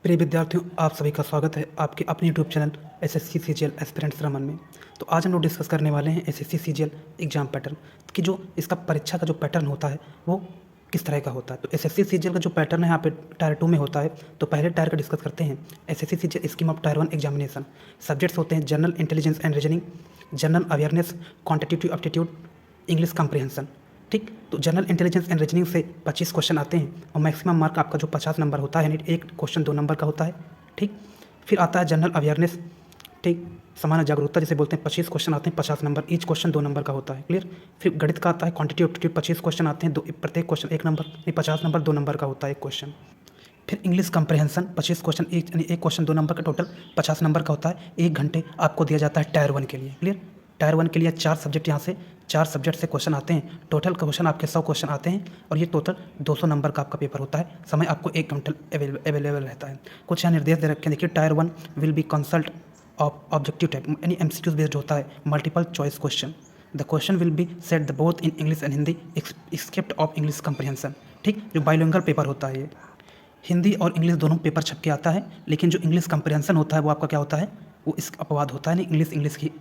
प्रिय विद्यार्थियों, आप सभी का स्वागत है आपके अपने YouTube channel SSC CGL aspirants Raman में। तो आज हम लोग डिस्कस करने वाले हैं एसएससी सीजीएल एग्जाम पैटर्न कि जो इसका परीक्षा का जो पैटर्न होता है वो किस तरह का होता है। तो एसएससी सीजीएल का जो पैटर्न है यहाँ पे टायर 2 में होता है। तो पहले टायर का डिस्कस करते हैं। SSC CGL scheme of tyre 1 examination. Subjects होते हैं general intelligence and reasoning, general awareness, quantitative aptitude, English comprehension. ठीक, तो जनरल इंटेलिजेंस एंड रीजनिंग से 25 क्वेश्चन आते हैं और मैक्सिमम मार्क आपका जो 50 नंबर होता है, यानी एक क्वेश्चन 2 नंबर का होता है। ठीक, फिर आता है जनरल अवेयरनेस। ठीक, सामान्य जागरूकता जिसे बोलते हैं, 25 क्वेश्चन आते हैं, 50 नंबर, ईच क्वेश्चन 2 नंबर का होता है। क्लियर। फिर गणित का आता है क्वांटिटेटिव एप्टीट्यूड, 25 क्वेश्चन आते हैं, प्रत्येक क्वेश्चन 1 नंबर, यानी 50 नंबर 2 नंबर का होता है एक क्वेश्चन। फिर इंग्लिश कॉम्प्रिहेंशन, 25 क्वेश्चन, यानी एक क्वेश्चन 2 नंबर का, टोटल 50 नंबर का होता है। 1 घंटे आपको दिया जाता है टायर 1 के लिए। क्लियर। टायर 1 के लिए 4 सब्जेक्ट, यहाँ से 4 सब्जेक्ट से क्वेश्चन आते हैं। टोटल क्वेश्चन आपके 100 क्वेश्चन आते हैं और ये टोटल 200 नंबर का आपका पेपर होता है। समय आपको 1 घंटे अवेलेबल रहता है। कुछ यहाँ निर्देश दे रखे हैं, देखिए। Tyre 1 will be consult objective type, यानी एमसीक्यूज बेस्ड होता है, multiple choice question. The question will be set the both in English and Hindi except of English comprehension. ठीक, जो बाइलिंगुअल पेपर होता है, ये हिंदी और इंग्लिश दोनों पेपर छप के आता है, लेकिन जो इंग्लिश कॉम्प्रिहेंशन होता है वो आपका क्या होता है, वो इस अपवाद होता है, नहीं इंग्लिश की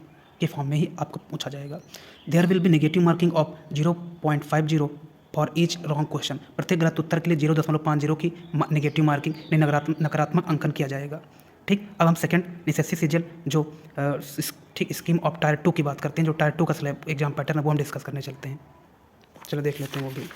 के फॉर्म में ही आपको पूछा जाएगा। There will be negative marking of 0.50 for each wrong question. प्रत्येक गलत उत्तर के लिए 0.50 की नेगेटिव मार्किंग, नकारात्मक अंकन किया जाएगा। ठीक, अब हम सेकंड एसएससी सीजीएल जो ठीक स्कीम ऑफ टायर 2 की बात करते हैं। जो टायर 2 का स्लैब एग्जाम पैटर्न है वो हम डिस्कस करने चलते हैं। चलो देख लेते हैं वो भी।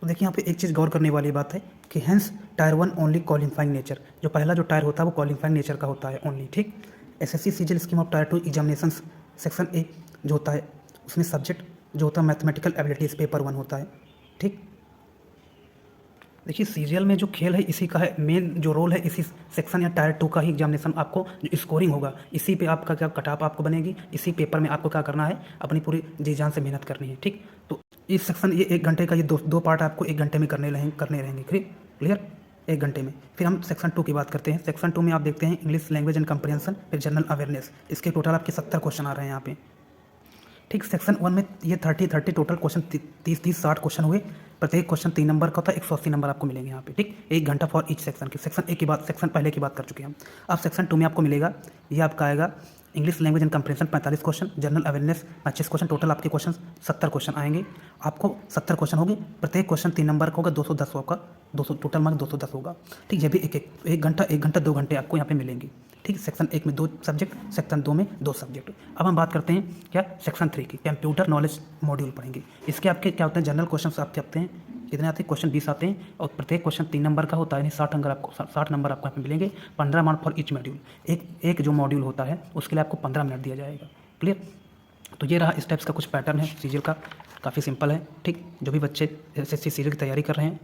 तो देखिए, यहाँ पे एक चीज़ गौर करने वाली बात है कि hence tyre 1 only qualifying nature. जो पहला जो टायर होता है वो क्वालिफाइंग नेचर का होता है ओनली। ठीक, SSC CGL scheme of tyre 2 examination section A जो होता है उसमें सब्जेक्ट जो होता है मैथमेटिकल एबिलिटीज़ पेपर 1 होता है। ठीक, देखिए सीरियल में जो खेल है इसी का है, मेन जो रोल है इसी सेक्शन या टायर 2 का ही एग्जामिनेशन। आपको जो स्कोरिंग होगा इसी पे आपका क्या कट ऑफ आपको बनेगी, इसी पेपर में आपको क्या करना है, अपनी पूरी जी जान से मेहनत करनी है। ठीक, तो इस सेक्शन ये 1 घंटे का, ये दो पार्ट आपको 1 घंटे में करने रहेंगे। क्लियर, 1 घंटे में। फिर हम सेक्शन 2 की बात करते हैं। सेक्शन 2 में आप देखते हैं इंग्लिश लैंग्वेज एंड कॉम्प्रिहेंशन, फिर जनरल अवेयरनेस। इसके टोटल आपके 70 क्वेश्चन आ रहे हैं यहाँ पे। ठीक, सेक्शन 1 में ये 30 टोटल क्वेश्चन, 30-60 क्वेश्चन हुए। प्रत्येक क्वेश्चन 3 नंबर का होता है, 180 नंबर आपको मिलेंगे यहाँ पे। ठीक, 1 घंटा फॉर ईच सेक्शन की। सेक्शन ए की बात, सेक्शन पहले की बात कर चुके हैं हम। अब सेक्शन 2 में आपको मिलेगा, ये आपका आएगा English language and comprehension 45 question, general awareness 25 question, total आपके क्वेश्चन 70 क्वेश्चन आएंगे। आपको 70 क्वेश्चन होंगे, प्रत्येक क्वेश्चन 3 नंबर का होगा, 210 होगा, 200 टोटल मार्क 210 होगा। ठीक, ये भी एक घंटा 2 घंटे आपको यहाँ पे मिलेंगे। ठीक, सेक्शन 1 में 2 सब्जेक्ट, सेक्शन 2 में 2 सब्जेक्ट। अब हम बात करते हैं क्या सेक्शन 3 की, कंप्यूटर नॉलेज मॉड्यूल पढ़ेंगे। इसके आपके क्या होते हैं, जनरल क्वेश्चन आपके आते हैं, कितने आते हैं, क्वेश्चन 20 आते हैं और प्रत्येक क्वेश्चन 3 नंबर का होता है, यानी 60 नंबर आपको यहाँ पे मिलेंगे। 15 मार्क फॉर ईच मॉड्यूल। एक जो मॉड्यूल होता है उसके लिए आपको 15 मिनट दिया जाएगा। क्लियर। तो ये रहा इस टाइप्स का कुछ पैटर्न है सीजीएल का, काफ़ी सिंपल है। ठीक, जो भी बच्चे एसएससी सीजीएल की तैयारी कर रहे हैं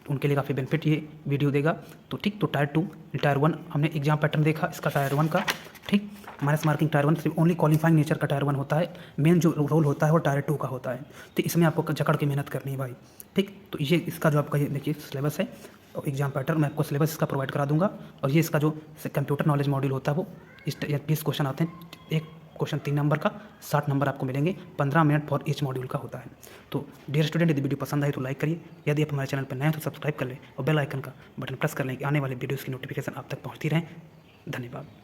उनके लिए काफ़ी बेनिफिट ये वीडियो देगा। तो ठीक, तो टायर 2 टायर 1 हमने एग्जाम पैटर्न देखा इसका टायर 1 का। ठीक, माइनस मार्किंग टायर 1 सिर्फ ओनली क्वालिफाइंग नेचर का टायर 1 होता है। मेन जो रोल होता है वो टायर 2 का होता है। तो इसमें आपको जकड़ के मेहनत करनी है भाई। ठीक, तो ये इसका जो आपका ये देखिए सिलेबस है और एग्जाम पैटर्न, मैं आपको सिलेबस इसका प्रोवाइड करा दूंगा। और ये इसका जो कंप्यूटर नॉलेज मॉड्यूल होता है वो 20 क्वेश्चन आते हैं, एक क्वेश्चन 3 नंबर का, 60 नंबर आपको मिलेंगे, 15 मिनट फॉर ईच मॉड्यूल का होता है। तो डियर स्टूडेंट, यदि वीडियो पसंद आए तो लाइक करिए, यदि आप हमारे चैनल पर नए हैं तो सब्सक्राइब कर लें और बेल आइकन का बटन प्रेस कर लें कि आने वाले वीडियोज़ की नोटिफिकेशन आप तक पहुँचती रहें। धन्यवाद।